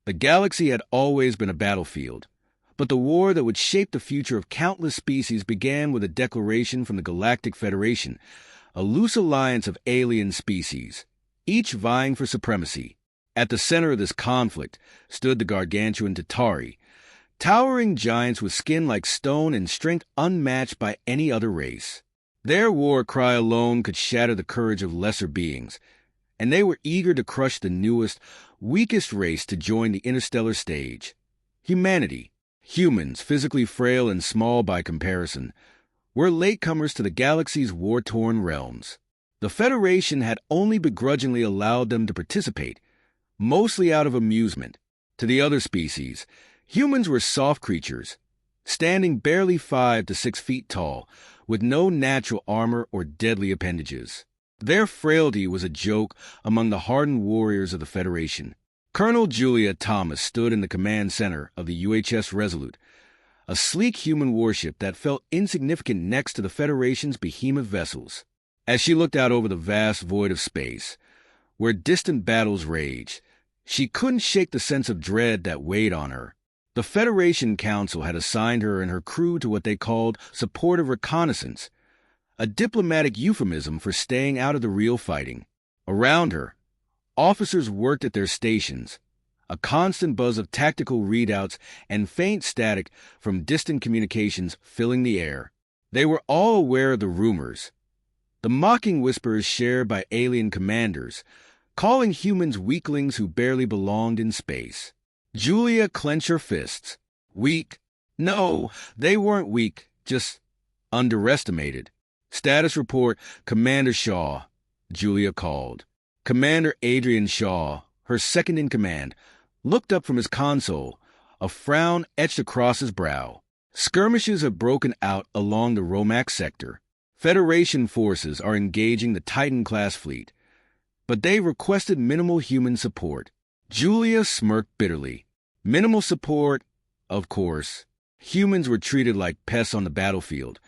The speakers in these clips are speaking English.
The galaxy had always been a battlefield, but the war that would shape the future of countless species began with a declaration from the Galactic Federation, a loose alliance of alien species, each vying for supremacy. At the center of this conflict stood the gargantuan Tatari, towering giants with skin like stone and strength unmatched by any other race. Their war cry alone could shatter the courage of lesser beings, and they were eager to crush the newest, weakest race to join the interstellar stage. Humanity, humans physically frail and small by comparison, were latecomers to the galaxy's war-torn realms. The Federation had only begrudgingly allowed them to participate, mostly out of amusement. To the other species, humans were soft creatures, standing barely 5 to 6 feet tall, with no natural armor or deadly appendages. Their frailty was a joke among the hardened warriors of the Federation. Colonel Julia Thomas stood in the command center of the UHS Resolute, a sleek human warship that felt insignificant next to the Federation's behemoth vessels. As she looked out over the vast void of space, where distant battles raged, she couldn't shake the sense of dread that weighed on her. The Federation Council had assigned her and her crew to what they called supportive reconnaissance, a diplomatic euphemism for staying out of the real fighting. Around her, officers worked at their stations, a constant buzz of tactical readouts and faint static from distant communications filling the air. They were all aware of the rumors, the mocking whispers shared by alien commanders, calling humans weaklings who barely belonged in space. Julia clenched her fists. Weak? No, they weren't weak, just underestimated. Status report, Commander Shaw, Julia called. Commander Adrian Shaw, her second in command, looked up from his console, a frown etched across his brow. Skirmishes have broken out along the Romax sector. Federation forces are engaging the Titan-class fleet, but they requested minimal human support. Julia smirked bitterly. Minimal support, of course. Humans were treated like pests on the battlefield,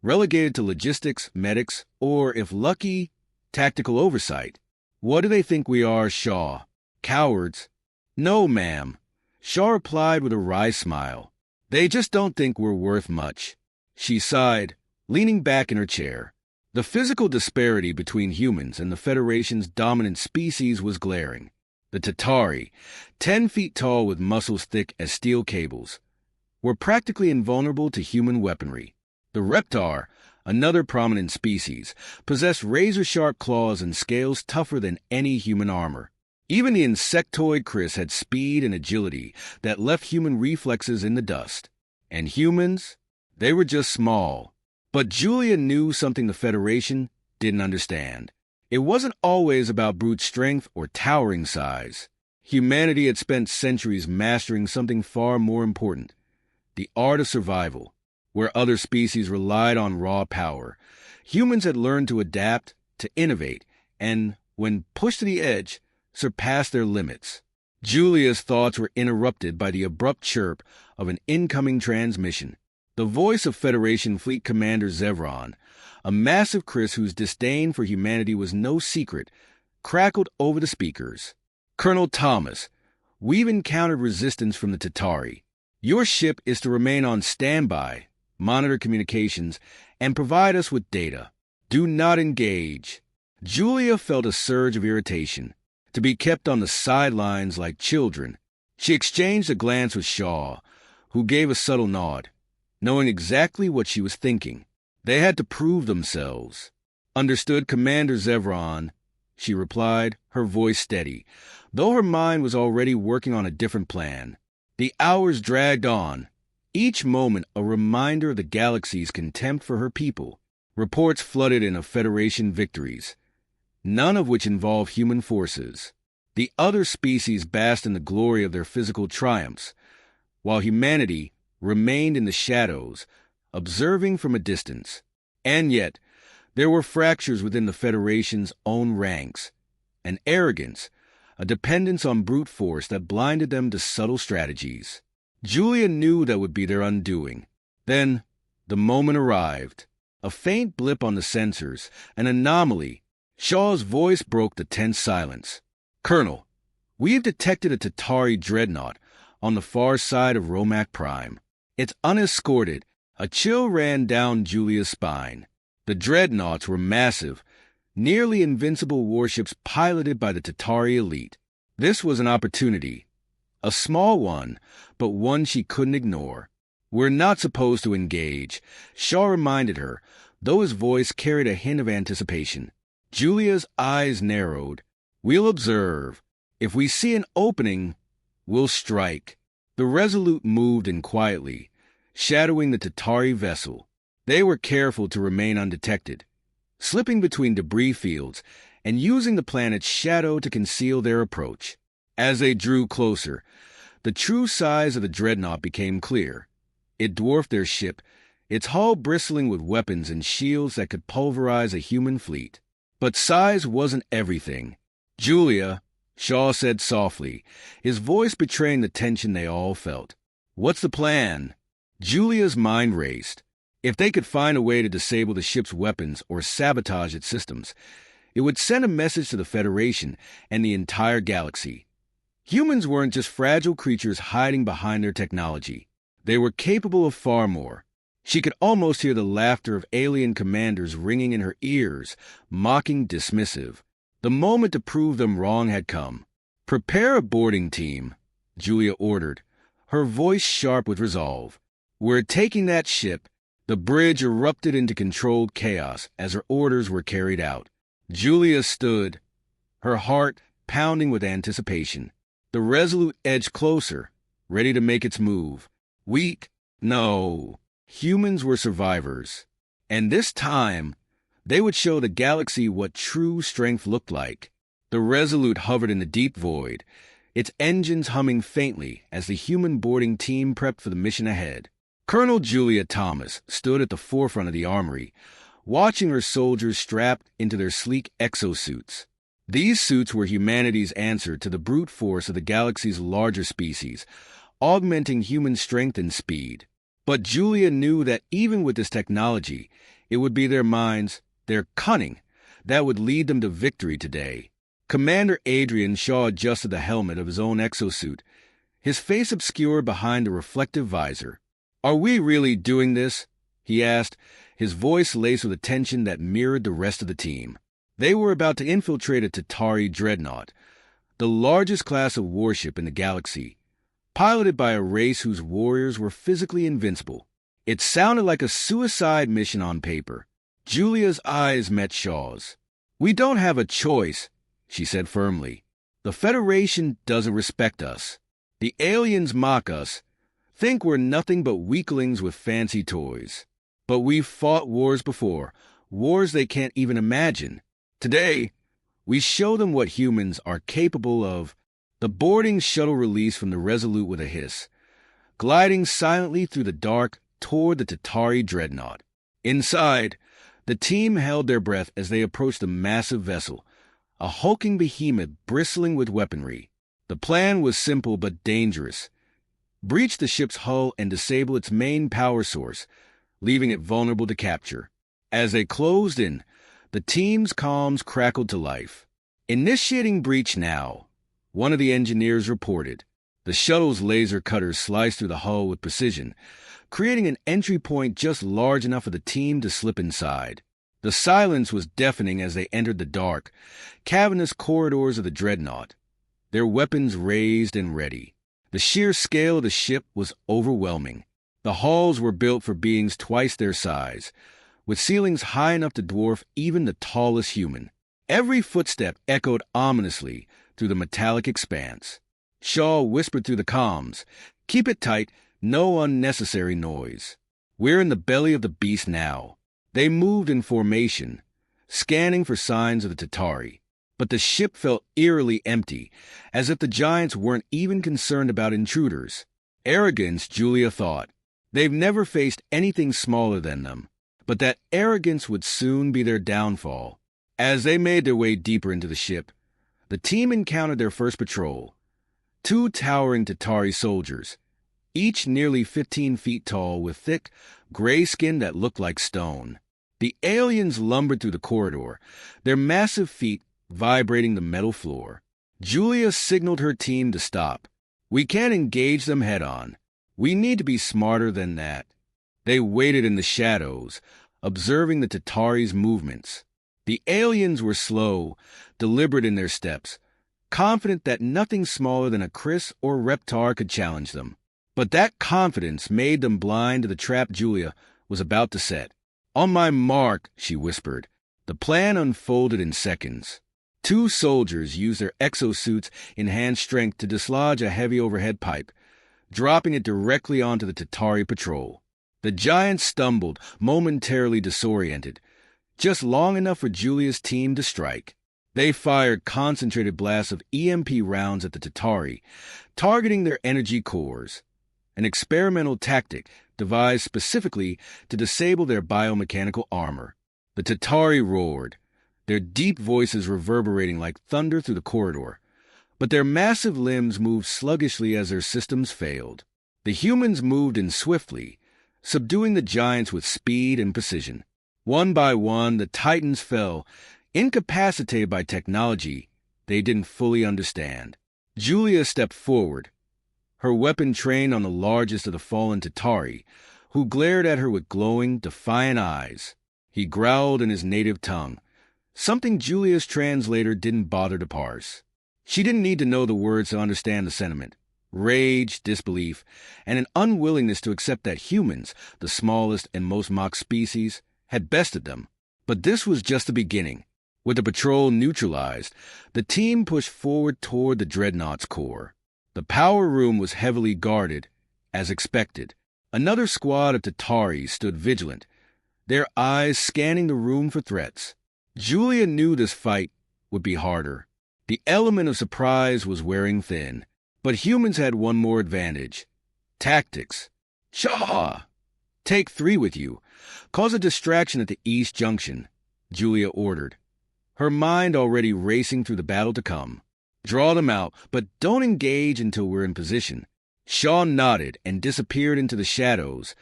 relegated to logistics, medics, or, if lucky, tactical oversight. What do they think we are, Shaw? Cowards? No, ma'am. Shaw replied with a wry smile. They just don't think we're worth much. She sighed, leaning back in her chair. The physical disparity between humans and the Federation's dominant species was glaring. The Tatari, 10 feet tall with muscles thick as steel cables, were practically invulnerable to human weaponry. The Reptar, another prominent species, possessed razor-sharp claws and scales tougher than any human armor. Even the insectoid Chris had speed and agility that left human reflexes in the dust. And humans? They were just small. But Julia knew something the Federation didn't understand. It wasn't always about brute strength or towering size. Humanity had spent centuries mastering something far more important, the art of survival. Where other species relied on raw power, humans had learned to adapt, to innovate, and, when pushed to the edge, surpass their limits. Julia's thoughts were interrupted by the abrupt chirp of an incoming transmission. The voice of Federation Fleet Commander Zevron, a massive Chris whose disdain for humanity was no secret, crackled over the speakers. Colonel Thomas, we've encountered resistance from the Tatari. Your ship is to remain on standby, monitor communications, and provide us with data. Do not engage. Julia felt a surge of irritation. To be kept on the sidelines like children. She exchanged a glance with Shaw, who gave a subtle nod, knowing exactly what she was thinking. They had to prove themselves. Understood, Commander Zevron, she replied, her voice steady, though her mind was already working on a different plan. The hours dragged on, each moment a reminder of the galaxy's contempt for her people. Reports flooded in of Federation victories, none of which involved human forces. The other species basked in the glory of their physical triumphs, while humanity remained in the shadows, observing from a distance. And yet, there were fractures within the Federation's own ranks, an arrogance, a dependence on brute force that blinded them to subtle strategies. Julia knew that would be their undoing. Then, the moment arrived. A faint blip on the sensors, an anomaly. Shaw's voice broke the tense silence. Colonel, "We have detected a Tatari dreadnought on the far side of Romac Prime. It's unescorted." A chill ran down Julia's spine. The dreadnoughts were massive, nearly invincible warships piloted by the Tatari elite. This was an opportunity. A small one, but one she couldn't ignore. "We're not supposed to engage," Shaw reminded her, though his voice carried a hint of anticipation. Julia's eyes narrowed. "We'll observe. If we see an opening, we'll strike." The Resolute moved in quietly, shadowing the Tatari vessel. They were careful to remain undetected, slipping between debris fields and using the planet's shadow to conceal their approach. As they drew closer, the true size of the dreadnought became clear. It dwarfed their ship, its hull bristling with weapons and shields that could pulverize a human fleet. But size wasn't everything. "Julia," Shaw said softly, his voice betraying the tension they all felt. "What's the plan?" Julia's mind raced. If they could find a way to disable the ship's weapons or sabotage its systems, it would send a message to the Federation and the entire galaxy. Humans weren't just fragile creatures hiding behind their technology. They were capable of far more. She could almost hear the laughter of alien commanders ringing in her ears, mocking, dismissive. The moment to prove them wrong had come. "Prepare a boarding team," Julia ordered, her voice sharp with resolve. "We're taking that ship." The bridge erupted into controlled chaos as her orders were carried out. Julia stood, her heart pounding with anticipation. The Resolute edged closer, ready to make its move. Weak? No. Humans were survivors. And this time, they would show the galaxy what true strength looked like. The Resolute hovered in the deep void, its engines humming faintly as the human boarding team prepped for the mission ahead. Colonel Julia Thomas stood at the forefront of the armory, watching her soldiers strapped into their sleek exosuits. These suits were humanity's answer to the brute force of the galaxy's larger species, augmenting human strength and speed. But Julia knew that even with this technology, it would be their minds, their cunning, that would lead them to victory today. Commander Adrian Shaw adjusted the helmet of his own exosuit, his face obscured behind the reflective visor. "Are we really doing this?" he asked, his voice laced with a tension that mirrored the rest of the team. They were about to infiltrate a Tatari dreadnought, the largest class of warship in the galaxy, piloted by a race whose warriors were physically invincible. It sounded like a suicide mission on paper. Julia's eyes met Shaw's. "We don't have a choice," she said firmly. "The Federation doesn't respect us. The aliens mock us, think we're nothing but weaklings with fancy toys. But we've fought wars before, wars they can't even imagine. Today, we show them what humans are capable of." The boarding shuttle released from the Resolute with a hiss, gliding silently through the dark toward the Tatari dreadnought. Inside, the team held their breath as they approached the massive vessel, a hulking behemoth bristling with weaponry. The plan was simple but dangerous. Breach the ship's hull and disable its main power source, leaving it vulnerable to capture. As they closed in, the team's comms crackled to life. "Initiating breach now," one of the engineers reported. The shuttle's laser cutters sliced through the hull with precision, creating an entry point just large enough for the team to slip inside. The silence was deafening as they entered the dark, cavernous corridors of the dreadnought, their weapons raised and ready. The sheer scale of the ship was overwhelming. The halls were built for beings twice their size, with ceilings high enough to dwarf even the tallest human. Every footstep echoed ominously through the metallic expanse. Shaw whispered through the comms, "Keep it tight, no unnecessary noise. We're in the belly of the beast now." They moved in formation, scanning for signs of the Tatari. But the ship felt eerily empty, as if the giants weren't even concerned about intruders. Arrogance, Julia thought. They've never faced anything smaller than them. But that arrogance would soon be their downfall. As they made their way deeper into the ship, the team encountered their first patrol. 2 towering Tatari soldiers, each nearly 15 feet tall with thick, gray skin that looked like stone. The aliens lumbered through the corridor, their massive feet vibrating the metal floor. Julia signaled her team to stop. We can't engage them head-on. We need to be smarter than that. They waited in the shadows, observing the Tatari's movements. The aliens were slow, deliberate in their steps, confident that nothing smaller than a Chris or Reptar could challenge them. But that confidence made them blind to the trap Julia was about to set. "On my mark," she whispered. The plan unfolded in seconds. Two soldiers used their exosuits' enhanced strength to dislodge a heavy overhead pipe, dropping it directly onto the Tatari patrol. The giants stumbled, momentarily disoriented, just long enough for Julia's team to strike. They fired concentrated blasts of EMP rounds at the Tatari, targeting their energy cores, an experimental tactic devised specifically to disable their biomechanical armor. The Tatari roared, their deep voices reverberating like thunder through the corridor, but their massive limbs moved sluggishly as their systems failed. The humans moved in swiftly, subduing the giants with speed and precision. One by one, the titans fell, incapacitated by technology they didn't fully understand. Julia stepped forward, her weapon trained on the largest of the fallen Tatari, who glared at her with glowing, defiant eyes. He growled in his native tongue, something Julia's translator didn't bother to parse. She didn't need to know the words to understand the sentiment. Rage, disbelief, and an unwillingness to accept that humans, the smallest and most mocked species, had bested them. But this was just the beginning. With the patrol neutralized, the team pushed forward toward the Dreadnought's core. The power room was heavily guarded, as expected. Another squad of Tataris stood vigilant, their eyes scanning the room for threats. Julia knew this fight would be harder. The element of surprise was wearing thin, but humans had one more advantage: tactics. "Shaw! Take 3 with you. Cause a distraction at the East Junction," Julia ordered, her mind already racing through the battle to come. "Draw them out, but don't engage until we're in position." Shaw nodded and disappeared into the shadows,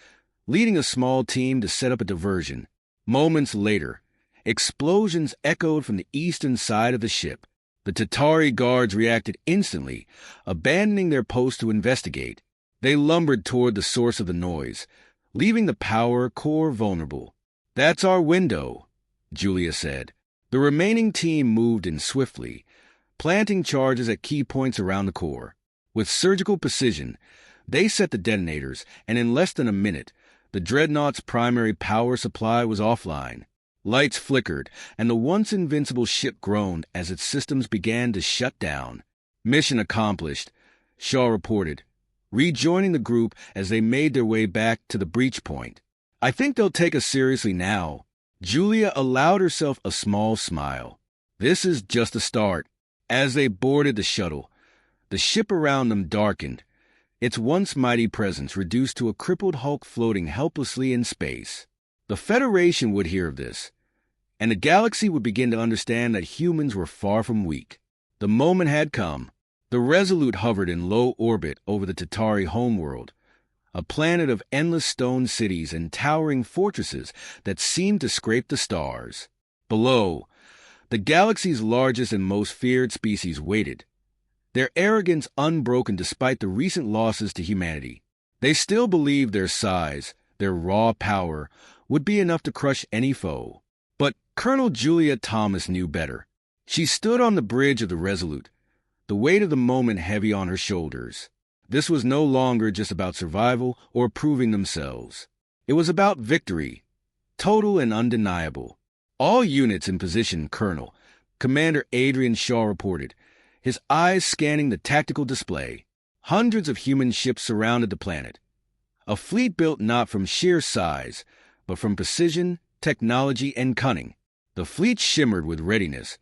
leading a small team to set up a diversion. Moments later, explosions echoed from the eastern side of the ship. The Tatari guards reacted instantly, abandoning their post to investigate. They lumbered toward the source of the noise, leaving the power core vulnerable. "That's our window," Julia said. The remaining team moved in swiftly, planting charges at key points around the core. With surgical precision, they set the detonators, and in less than a minute, the Dreadnought's primary power supply was offline. Lights flickered, and the once invincible ship groaned as its systems began to shut down. "Mission accomplished," Shaw reported, rejoining the group as they made their way back to the breach point. "I think they'll take us seriously now." Julia allowed herself a small smile. This is just the start. As they boarded the shuttle, the ship around them darkened, its once mighty presence reduced to a crippled hulk floating helplessly in space. The Federation would hear of this, and the galaxy would begin to understand that humans were far from weak. The moment had come. The Resolute hovered in low orbit over the Tatari homeworld, a planet of endless stone cities and towering fortresses that seemed to scrape the stars. Below, the galaxy's largest and most feared species waited, their arrogance unbroken despite the recent losses to humanity. They still believed their size, their raw power, would be enough to crush any foe. But Colonel Julia Thomas knew better. She stood on the bridge of the Resolute, the weight of the moment heavy on her shoulders. This was no longer just about survival or proving themselves. It was about victory, total and undeniable. "All units in position, Colonel," Commander Adrian Shaw reported, his eyes scanning the tactical display. Hundreds of human ships surrounded the planet, a fleet built not from sheer size, but from precision, technology, and cunning. The fleet shimmered with readiness,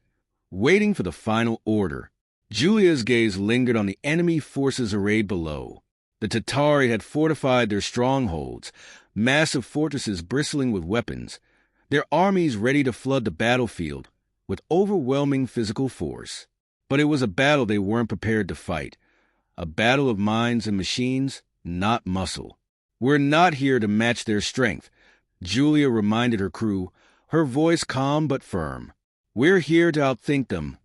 waiting for the final order. Julia's gaze lingered on the enemy forces arrayed below. The Tatari had fortified their strongholds, massive fortresses bristling with weapons, their armies ready to flood the battlefield with overwhelming physical force. But it was a battle they weren't prepared to fight, a battle of minds and machines, not muscle. "We're not here to match their strength," Julia reminded her crew, her voice calm but firm. "We're here to outthink them,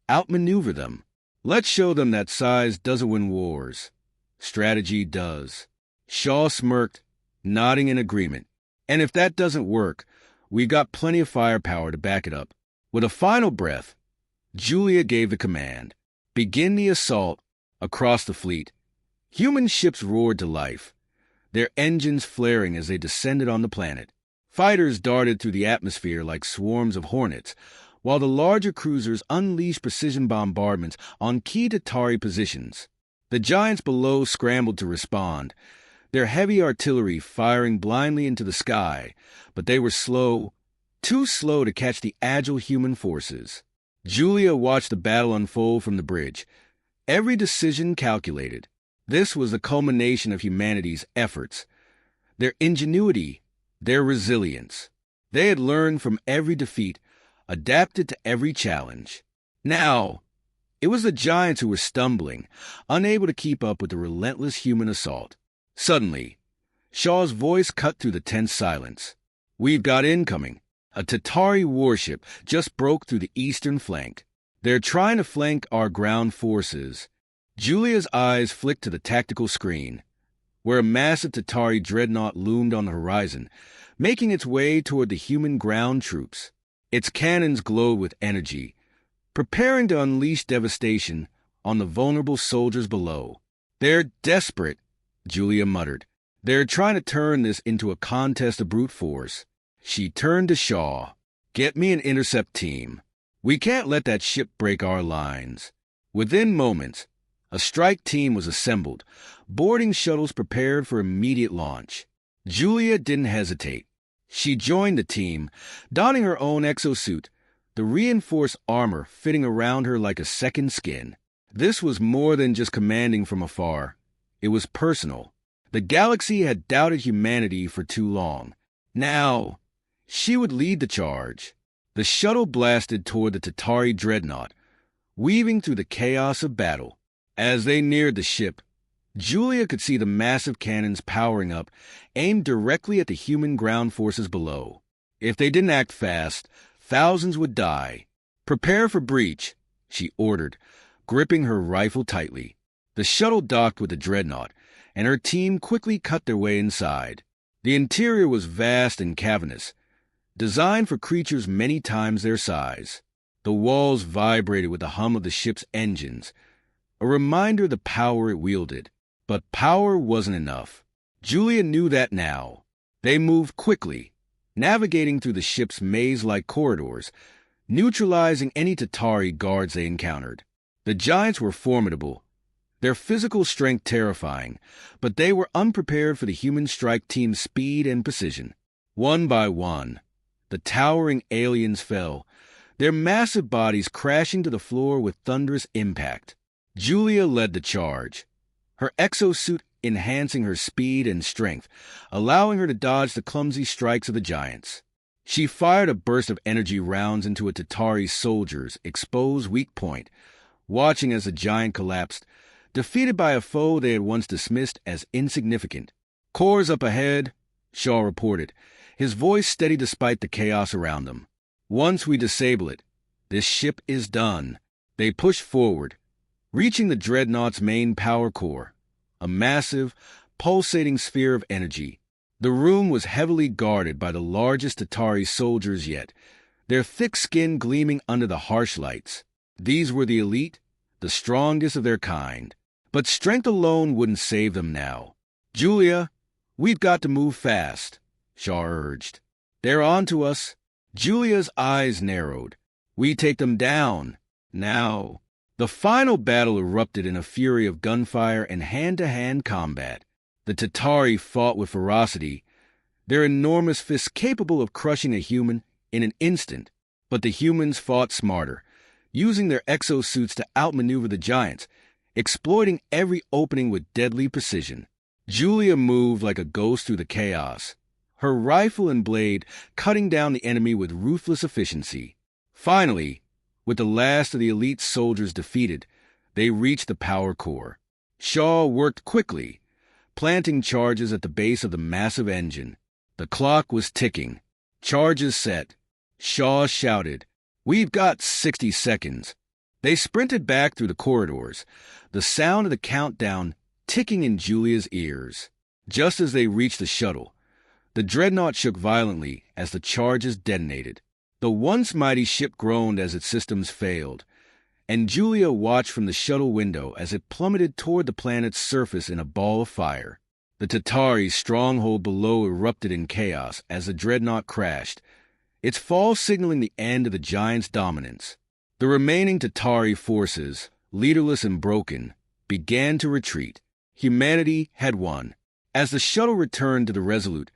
outmaneuver them." Let's show them that size doesn't win wars. Strategy does. Shaw smirked, nodding in agreement. And if that doesn't work, we got plenty of firepower to back it up. With a final breath, Julia gave the command. Begin the assault. Across the fleet, human ships roared to life, their engines flaring as they descended on the planet. Fighters darted through the atmosphere like swarms of hornets, while the larger cruisers unleashed precision bombardments on key Tatari positions. The giants below scrambled to respond, their heavy artillery firing blindly into the sky, but they were slow, too slow to catch the agile human forces. Julia watched the battle unfold from the bridge, every decision calculated. This was the culmination of humanity's efforts, their ingenuity, their resilience. They had learned from every defeat, adapted to every challenge. Now, it was the giants who were stumbling, unable to keep up with the relentless human assault. Suddenly, Shaw's voice cut through the tense silence. We've got incoming. A Tatari warship just broke through the eastern flank. They're trying to flank our ground forces. Julia's eyes flicked to the tactical screen, where a massive Tatari dreadnought loomed on the horizon, making its way toward the human ground troops. Its cannons glowed with energy, preparing to unleash devastation on the vulnerable soldiers below. They're desperate, Julia muttered. They're trying to turn this into a contest of brute force. She turned to Shaw. Get me an intercept team. We can't let that ship break our lines. Within moments, a strike team was assembled, boarding shuttles prepared for immediate launch. Julia didn't hesitate. She joined the team, donning her own exosuit, the reinforced armor fitting around her like a second skin. This was more than just commanding from afar. It was personal. The galaxy had doubted humanity for too long. Now, she would lead the charge. The shuttle blasted toward the Tatari dreadnought, weaving through the chaos of battle. As they neared the ship, Julia could see the massive cannons powering up, aimed directly at the human ground forces below. If they didn't act fast, thousands would die. Prepare for breach, she ordered, gripping her rifle tightly. The shuttle docked with the dreadnought, and her team quickly cut their way inside. The interior was vast and cavernous, designed for creatures many times their size. The walls vibrated with the hum of the ship's engines, a reminder of the power it wielded. But power wasn't enough. Julia knew that now. They moved quickly, navigating through the ship's maze-like corridors, neutralizing any Tatari guards they encountered. The giants were formidable, their physical strength terrifying, but they were unprepared for the human strike team's speed and precision. One by one, the towering aliens fell, their massive bodies crashing to the floor with thunderous impact. Julia led the charge, her exosuit enhancing her speed and strength, allowing her to dodge the clumsy strikes of the giants. She fired a burst of energy rounds into a Tatari soldier's exposed weak point, watching as the giant collapsed, defeated by a foe they had once dismissed as insignificant. "Cores up ahead," Shaw reported, his voice steady despite the chaos around them. "Once we disable it, this ship is done." They pushed forward, reaching the dreadnought's main power core, a massive, pulsating sphere of energy. The room was heavily guarded by the largest Tatari soldiers yet, their thick skin gleaming under the harsh lights. These were the elite, the strongest of their kind. But strength alone wouldn't save them now. "Julia, we've got to move fast," Shaw urged. "They're on to us." Julia's eyes narrowed. "We take them down. Now." The final battle erupted in a fury of gunfire and hand-to-hand combat. The Tatari fought with ferocity, their enormous fists capable of crushing a human in an instant. But the humans fought smarter, using their exosuits to outmaneuver the giants, exploiting every opening with deadly precision. Julia moved like a ghost through the chaos, her rifle and blade cutting down the enemy with ruthless efficiency. Finally, with the last of the elite soldiers defeated, they reached the power core. Shaw worked quickly, planting charges at the base of the massive engine. The clock was ticking. Charges set. Shaw shouted, "We've got 60 seconds." They sprinted back through the corridors, the sound of the countdown ticking in Julia's ears. Just as they reached the shuttle, the dreadnought shook violently as the charges detonated. The once mighty ship groaned as its systems failed, and Julia watched from the shuttle window as it plummeted toward the planet's surface in a ball of fire. The Tatari's stronghold below erupted in chaos as the dreadnought crashed, its fall signaling the end of the giant's dominance. The remaining Tatari forces, leaderless and broken, began to retreat. Humanity had won. As the shuttle returned to the Resolute,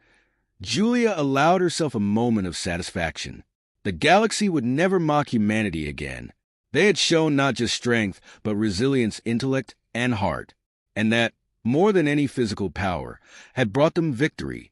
Julia allowed herself a moment of satisfaction. The galaxy would never mock humanity again. They had shown not just strength, but resilience, intellect, and heart, and that, more than any physical power, had brought them victory.